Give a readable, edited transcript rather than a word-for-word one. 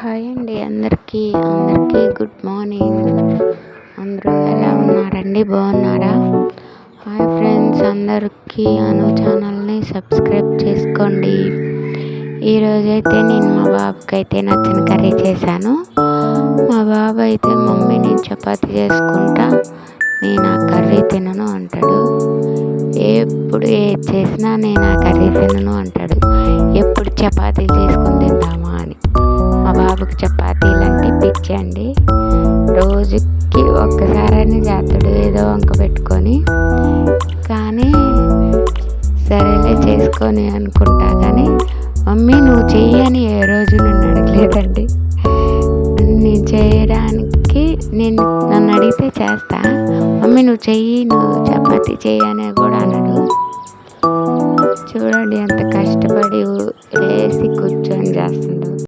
Hi అండి అందరికీ good morning. అందరూ ఎలా ఉన్నారండి? బాగున్నారా? హాయ్ ఫ్రెండ్స్, అందరికీ అను ఛానల్ని సబ్స్క్రైబ్ చేసుకోండి. ఈరోజైతే నేను మా బాబుకి అయితే నచ్చిన కర్రీ చేశాను. మా బాబు అయితే మమ్మీ నేను చపాతీ చేసుకుంటా, నేను ఆ కర్రీ తినను అంటాడు. ఎప్పుడు ఏది చేసినా నేను ఆ కర్రీ తినను అంటాడు. ఎప్పుడు చపాతీలు చేసుకొని తిందామా అని. మా బాబుకి చపాతీలు అంటే పిచ్చి అండి. రోజుకి ఒక్కసారైనా చేస్తాడు ఏదో వంక పెట్టుకొని. కానీ సరేలే చేసుకొని అనుకుంటా, కానీ మమ్మీ నువ్వు చెయ్యని ఏ రోజు నన్ను అడగలేదండి. నేను చేయడానికి నన్ను అడిగితే చేస్తా, మమ్మీ నువ్వు చెయ్యి